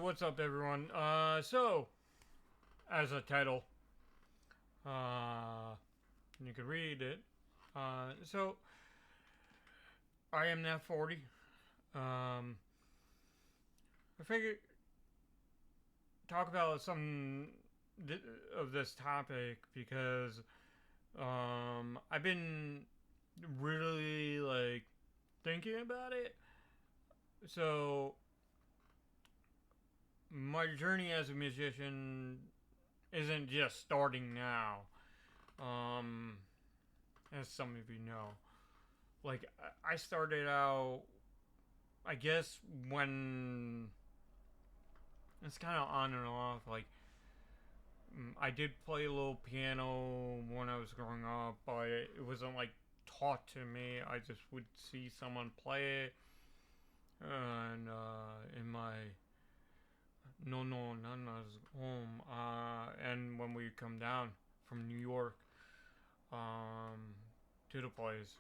what's up, everyone? So, as a title, uh, you can read it. So, I am now 40. I figured talk about some of this topic because, I've been really, thinking about it. So, my journey as a musician isn't just starting now. Um, as some of you know, I started out, I guess, when it's kind of on and off. I did play a little piano when I was growing up, but it wasn't like taught to me. I just would see someone play it, and in my nana's home, and when we come down from New York, um, to the place,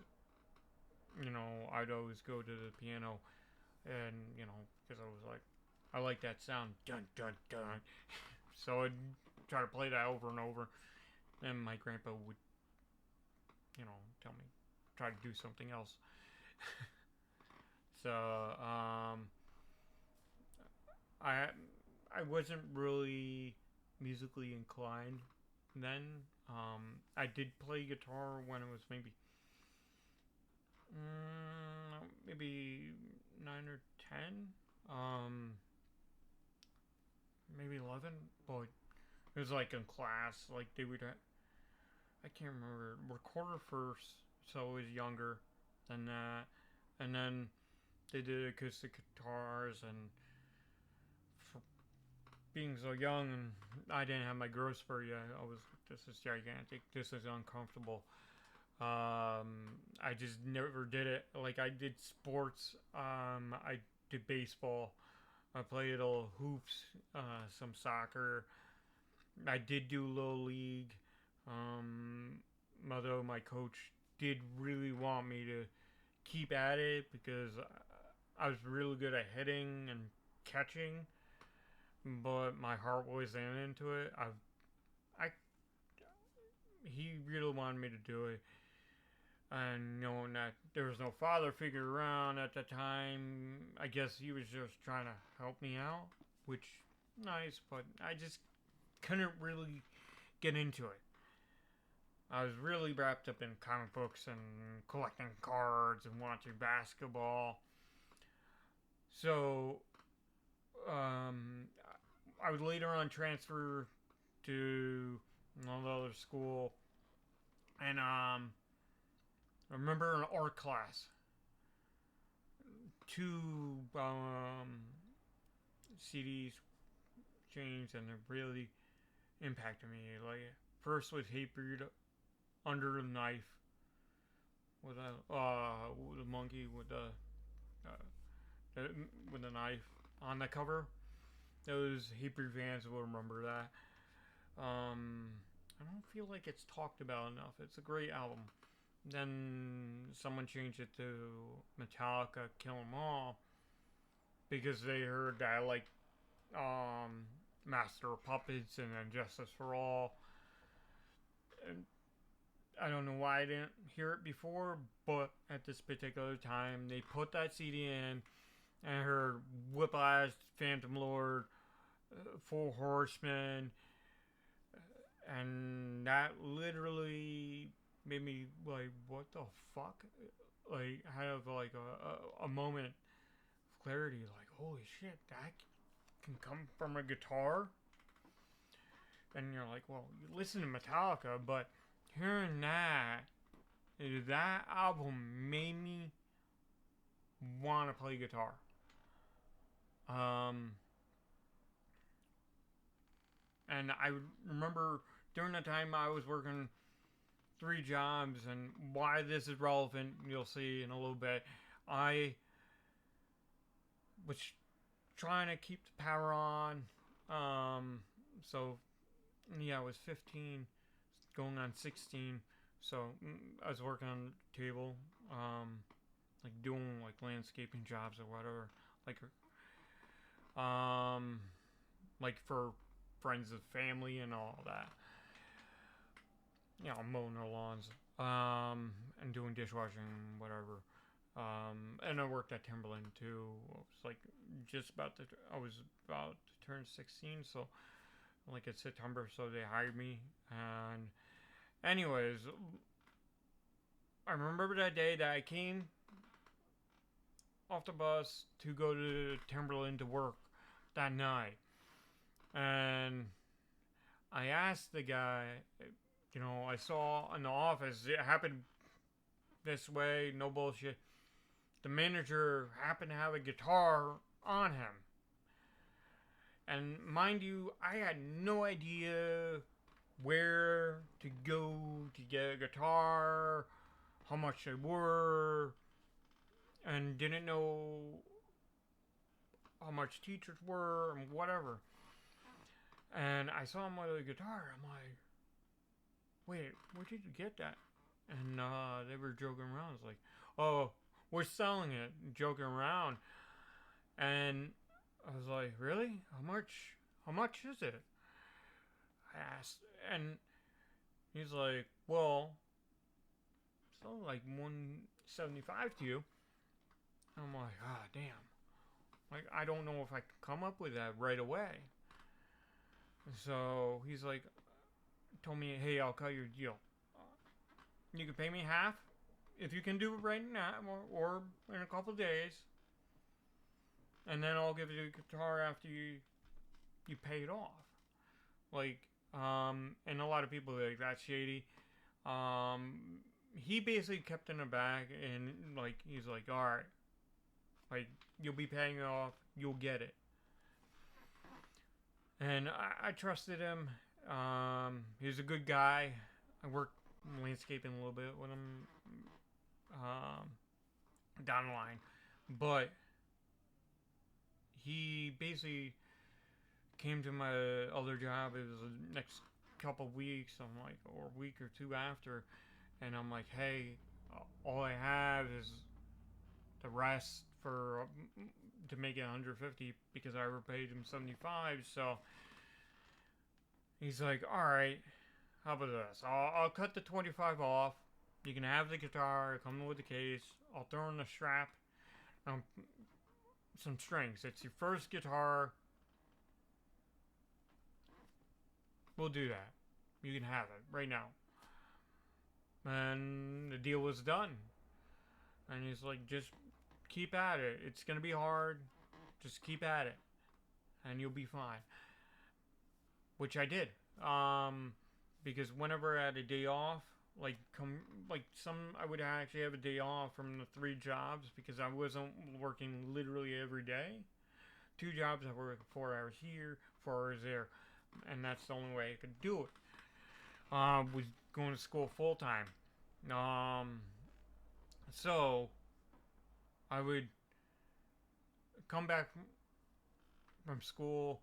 I'd always go to the piano, and because I was like, I like that sound, dun dun dun. So I'd try to play that over and over, and my grandpa would, tell me try to do something else. So I I wasn't really musically inclined then. I did play guitar when it was maybe 9 or 10. Maybe 11, but it was like in class. Like they would, I can't remember. Recorder first, so I was younger than that, and then they did acoustic guitars. And for being so young, and I didn't have my growth spurt yet. I was, this is gigantic. This is uncomfortable. I just never did it. Like I did sports. I did baseball. I played little hoops, some soccer. I did do little league. Although my coach did really want me to keep at it because I was really good at hitting and catching, but my heart wasn't into it. I, he really wanted me to do it, and knowing that there was no father figure around at the time, I guess he was just trying to help me out, which nice, but I just couldn't really get into it. I was really wrapped up in comic books and collecting cards and watching basketball. So, um, I would later on transfer to another school, and I remember an art class. Two CDs changed, and it really impacted me. Like first was Hatebreed Under the Knife with a monkey uh, with a knife on the cover. Those Hatebreed fans will remember that. I don't feel like it's talked about enough. It's a great album. Then someone changed it to Metallica Kill 'Em All because they heard that I like Master of Puppets and then Justice for All. And I don't know why I didn't hear it before, but at this particular time, they put that CD in and I heard Whiplash, Phantom Lord, Four Horsemen, and that literally made me like, what the fuck? Like, have like a moment of clarity, like, holy shit, that can come from a guitar? And you're like, well, you listen to Metallica, but hearing that album made me want to play guitar. Um, and I remember during the time I was working 3 jobs, and why this is relevant, you'll see in a little bit. I was trying to keep the power on. So, yeah, I was 15, going on 16. So, I was working on the table, like doing like landscaping jobs or whatever. Like, like for friends and family and all that. Mowing their lawns, and doing dishwashing, whatever. And I worked at Timberland too. I was about to turn 16, so like in September, so they hired me. And anyways, I remember that day that I came off the bus to go to Timberland to work that night, and I asked the guy, I saw in the office, it happened this way, no bullshit. The manager happened to have a guitar on him. And mind you, I had no idea where to go to get a guitar, how much they were, and didn't know how much teachers were and whatever. And I saw him with a guitar. I'm like, wait, where did you get that? And they were joking around. It's like, oh, we're selling it, joking around. And I was like, really? How much? How much is it? I asked, and he's like, well, it's only like $175 to you. I'm like, ah, damn. Like, I don't know if I can come up with that right away. So he's like, told me, hey, I'll cut your deal. You can pay me half if you can do it right now, or in a couple days, and then I'll give you the guitar after you pay it off. Like, and a lot of people are like, that's shady. He basically kept in the back, and like, he's like, all right, like, you'll be paying it off, you'll get it. And I trusted him. He's a good guy. I worked landscaping a little bit with him down the line, but he basically came to my other job. It was the next couple weeks. I'm like, or a week or two after, and I'm like, hey, all I have is the rest for to make it 150 because I overpaid him 75. So he's like, all right, how about this? I'll cut the 25 off. You can have the guitar, come with the case. I'll throw in the strap, some strings. It's your first guitar. We'll do that. You can have it right now. And the deal was done. And he's like, just keep at it. It's going to be hard. Just keep at it. And you'll be fine. Which I did. Because whenever I had a day off, I would actually have a day off from the 3 jobs because I wasn't working literally every day. 2 jobs, I worked 4 hours here, 4 hours there, and that's the only way I could do it. Was going to school full time. So I would come back from school.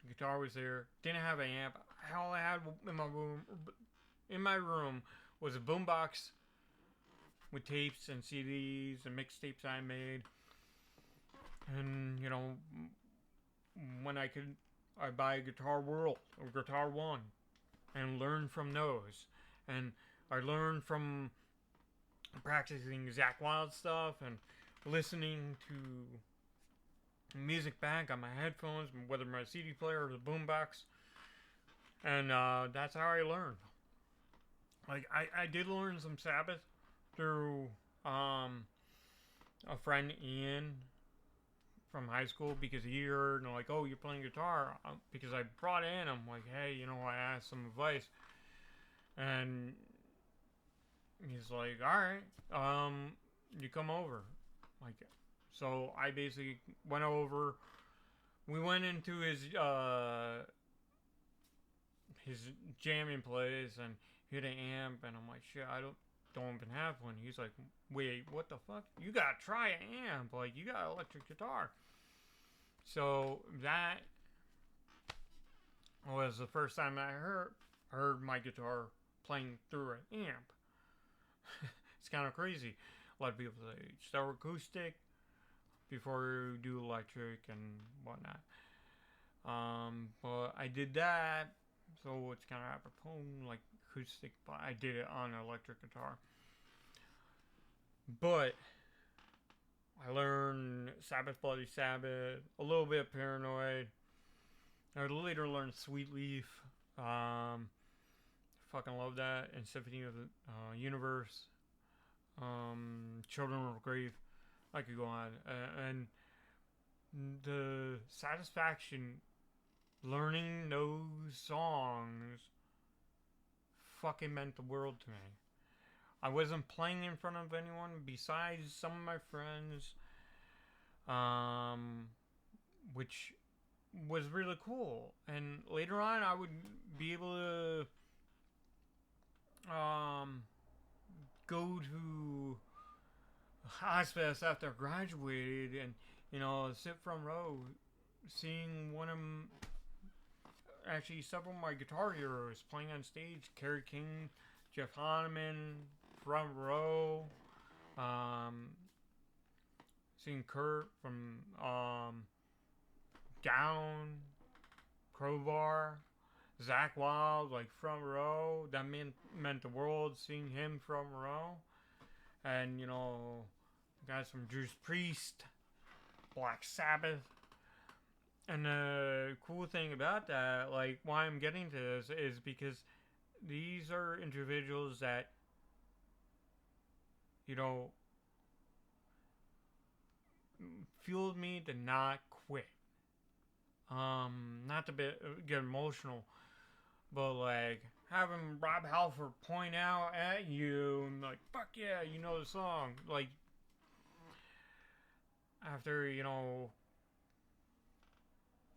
The guitar was there. Didn't have an amp. All I had in my room was a boombox with tapes and CDs and mixtapes I made. And when I'd buy a Guitar World or Guitar One and learn from those. And I learned from practicing Zakk Wylde stuff and listening to music back on my headphones, whether my CD player or the boombox. And that's how I learned. Like, I did learn some Sabbath through a friend, Ian, from high school, because he heard, like, oh, you're playing guitar. Because I brought in, I'm like, hey, I asked some advice. And he's like, all right, you come over. Like, so I basically went over. We went into his jamming place, and he had an amp, and I'm like, shit, I don't even have one. He's like, wait, what the fuck? You gotta try an amp. Like, you got an electric guitar. So that was the first time I heard my guitar playing through an amp. It's kind of crazy. A lot of people say start acoustic before you do electric and whatnot. But I did that, so it's kind of apropos, like acoustic, but I did it on an electric guitar. But I learned Sabbath, Bloody Sabbath, a little bit of Paranoid. I later learned Sweet Leaf. Fucking love that. And Symphony of the Universe. Children of Grave. I could go on. And the satisfaction learning those songs fucking meant the world to me. I wasn't playing in front of anyone besides some of my friends, which was really cool. And later on, I would be able to go to Ozfest after I graduated and, sit front row, seeing actually several of my guitar heroes playing on stage. Kerry King, Jeff Hanneman, front row. Seeing Kurt from Down, Crowbar, Zach Wild, like front row. That meant the world, seeing him front row. And, guys from Judas Priest, Black Sabbath. And the cool thing about that, like, why I'm getting to this is because these are individuals that, fueled me to not quit. Not to get emotional, but like having Rob Halford point out at you and like, fuck yeah, you know the song. Like, after,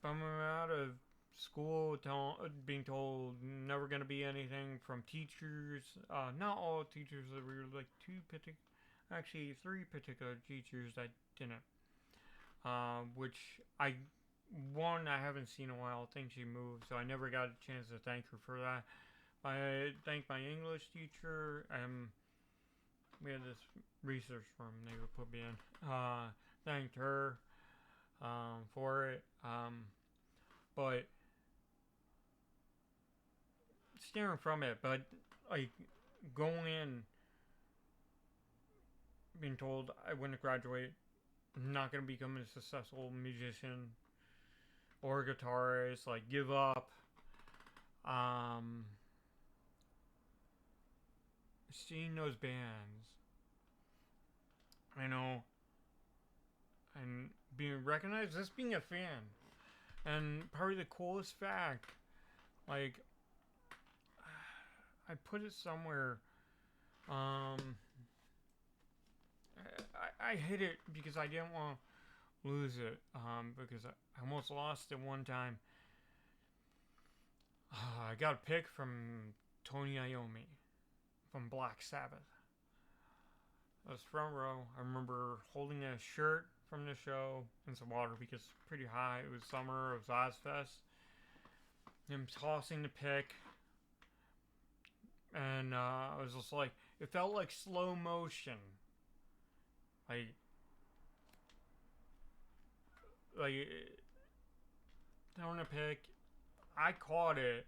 bumming out of school, being told never gonna be anything from teachers. Not all teachers, that were like three particular teachers that didn't. Which I haven't seen in a while. I think she moved, so I never got a chance to thank her for that. I thank my English teacher. We had this research firm they would put me in. Thanked her for it. But steering from it, but like going in, being told I wouldn't graduate, I'm not gonna become a successful musician or a guitarist, like give up. Seeing those bands, and being recognized, just being a fan, and probably the coolest fact, like, I put it somewhere. I hid it because I didn't want to lose it. Because I almost lost it one time. I got a pick from Tony Iommi from Black Sabbath. I was front row. I remember holding a shirt from the show and some water because it's pretty high. It was summer. It was Ozfest. Him tossing the pick. And I was just like, it felt like slow motion. Like throwing a pick. I caught it.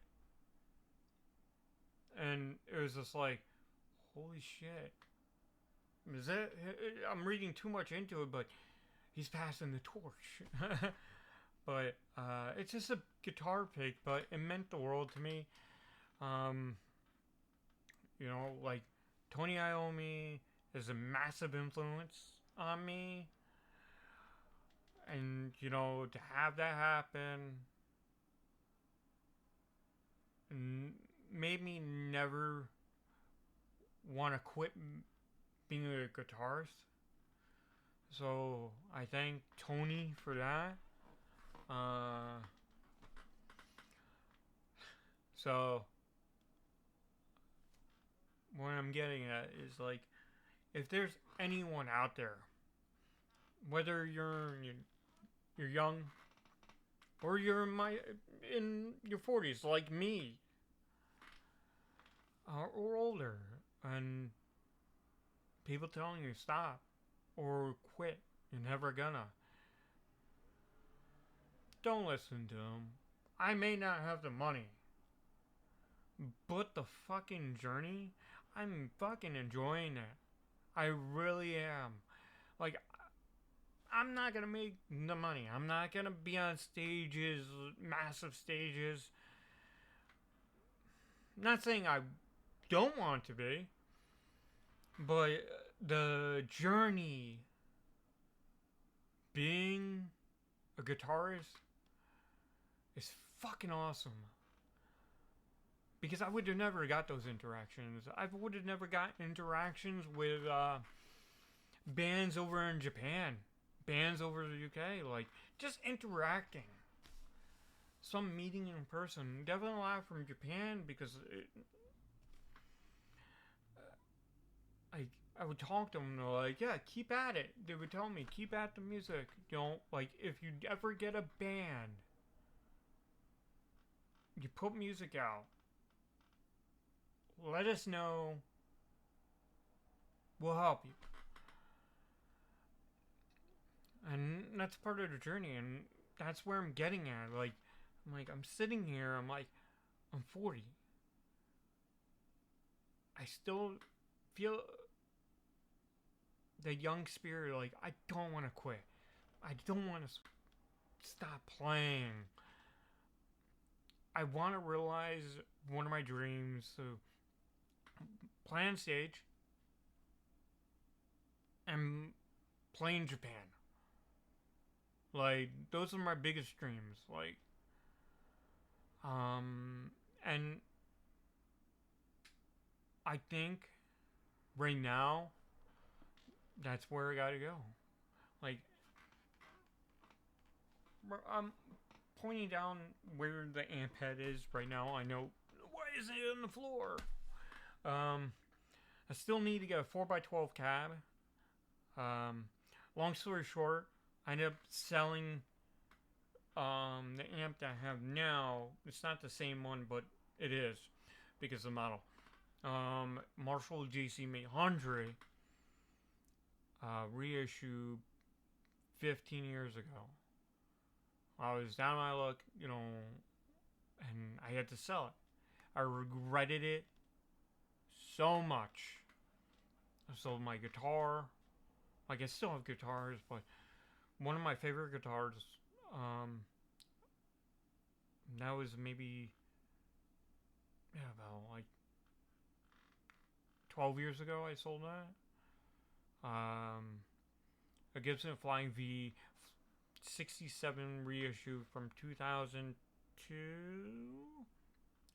And it was just like, holy shit. Is it? I'm reading too much into it, but he's passing the torch. But it's just a guitar pick, but it meant the world to me. Like Tony Iommi is a massive influence on me. And, to have that happen made me never want to quit being a guitarist. So I thank Tony for that. So what I'm getting at is, like, if there's anyone out there, whether you're young or you're in your 40s like me, or older, and people telling you stop or quit, you're never gonna, don't listen to them. I may not have the money, but the fucking journey, I'm fucking enjoying it. I really am. Like, I'm not gonna make the money. I'm not gonna be on stages, massive stages. Not saying I don't want to be, but the journey, being a guitarist, is fucking awesome. Because I would have never got those interactions. I would have never got interactions with bands over in Japan, bands over the UK, like just interacting. Some meeting in person. Definitely a lot from Japan because I would talk to them and they're like, yeah, keep at it. They would tell me, keep at the music. You know, like if you ever get a band, you put music out. Let us know. We'll help you. And that's part of the journey, and that's where I'm getting at. Like, I'm sitting here. I'm 40. I still feel the young spirit. Like, I don't want to quit. I don't want to stop playing. I want to realize one of my dreams. So, play on stage and play in Japan. Like, those are my biggest dreams. Like, and I think right now, that's where I gotta go. Like, I'm pointing down where the amp head is right now. I know, why isn't it on the floor? I still need to get a 4x12 cab. Long story short, I ended up selling the amp that I have now. It's not the same one, but it is because of the model. Marshall JCM 800 reissue 15 years ago. I was down on my luck, you know, and I had to sell it. I regretted it so much. I sold my guitar. Like, I still have guitars, but one of my favorite guitars, that was maybe, yeah, about like 12 years ago I sold that. A Gibson Flying V 67 reissue from 2002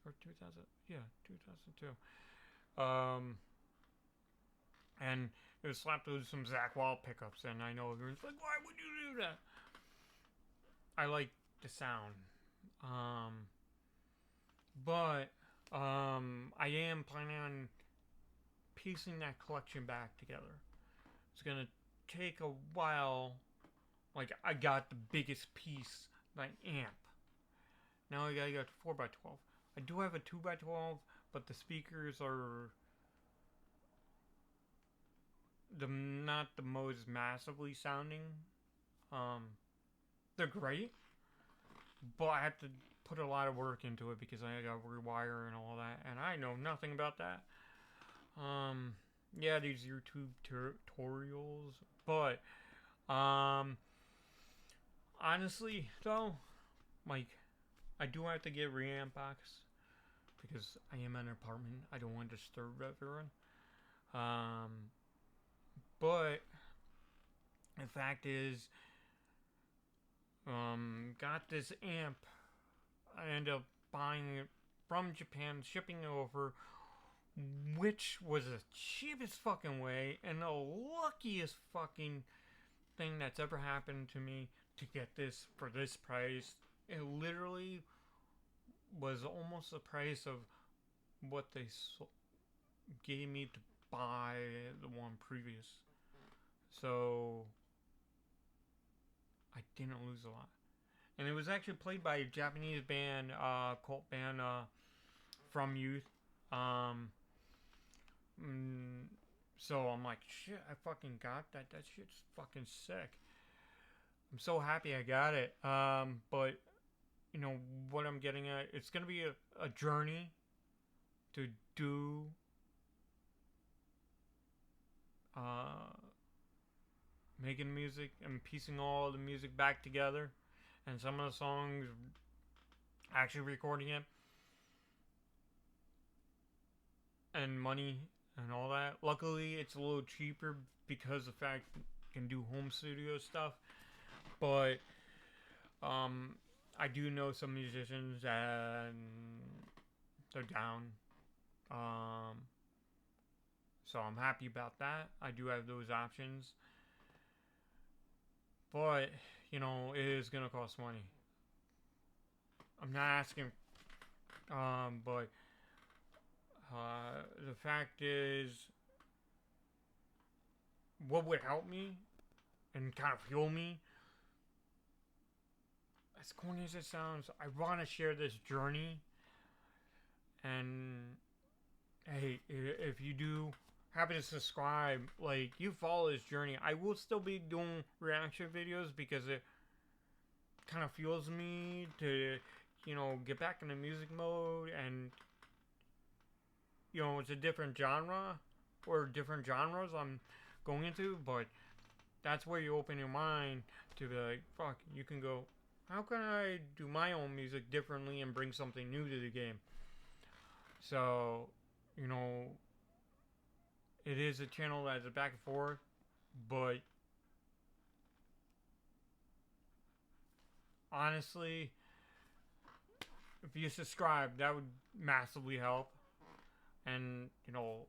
or 2000, yeah, 2002. And it was slapped with some Zach Wild pickups, and I know everyone's like, why would you do that? I like the sound. But I am planning on piecing that collection back together. It's gonna take a while. Like, I got the biggest piece, like amp. Now I gotta get 4x12. I do have a 2x12, but the speakers are not the most massively sounding. They're great, but I have to put a lot of work into it because I got to rewire and all that, and I know nothing about that. Yeah, these YouTube tutorials, but honestly though, like, I do have to get reamp box because I am in an apartment. I don't want to disturb everyone. But the fact is, got this amp. I ended up buying it from Japan, shipping it over, which was the cheapest fucking way and the luckiest fucking thing that's ever happened to me to get this for this price. It literally was almost the price of what they gave me to buy the one previous. So I didn't lose a lot. And it was actually played by a Japanese band, cult band from youth. So I'm like, shit, I fucking got that. That shit's fucking sick. I'm so happy I got it. But you know what I'm getting at? It's gonna be a journey to do uh, making music and piecing all the music back together, and some of the songs actually recording it, and money and all that. Luckily, it's a little cheaper because the fact you can do home studio stuff. But um, I do know some musicians and they're down. Um, so I'm happy about that. I do have those options, but you know it is gonna cost money. I'm not asking, but the fact is, what would help me and kind of fuel me, as corny as it sounds, I want to share this journey. And hey, if you do happen to subscribe, like you follow this journey, I will still be doing reaction videos because it kind of fuels me to, you know, get back into music mode. And you know, it's a different genre or different genres I'm going into, but that's where you open your mind to be like, fuck, you can go, how can I do my own music differently and bring something new to the game? So, you know, it is a channel that's a back and forth, but honestly, if you subscribe, that would massively help. And, you know,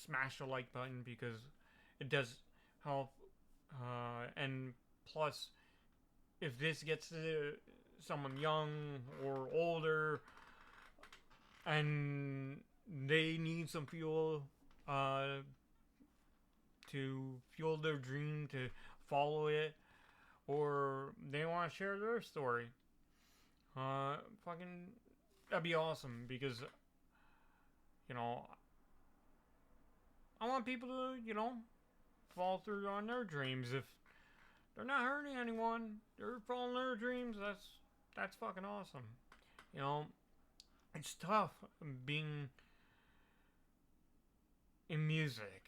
smash the like button because it does help. And plus, if this gets to someone young or older and they need some fuel uh, to fuel their dream to follow it, or they want to share their story, fucking, that'd be awesome because, you know, I want people to, you know, fall through on their dreams. If they're not hurting anyone, they're following their dreams. That's fucking awesome. You know, it's tough being in music.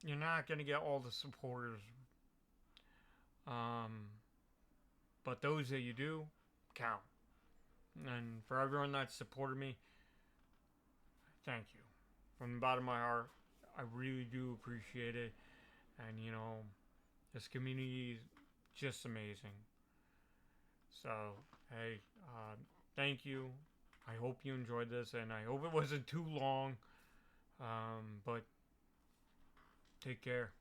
You're not gonna get all the supporters, um, but those that you do count. And for everyone that supported me, thank you from the bottom of my heart. I really do appreciate it. And you know, this community is just amazing. So hey, thank you. I hope you enjoyed this, and I hope it wasn't too long. But take care.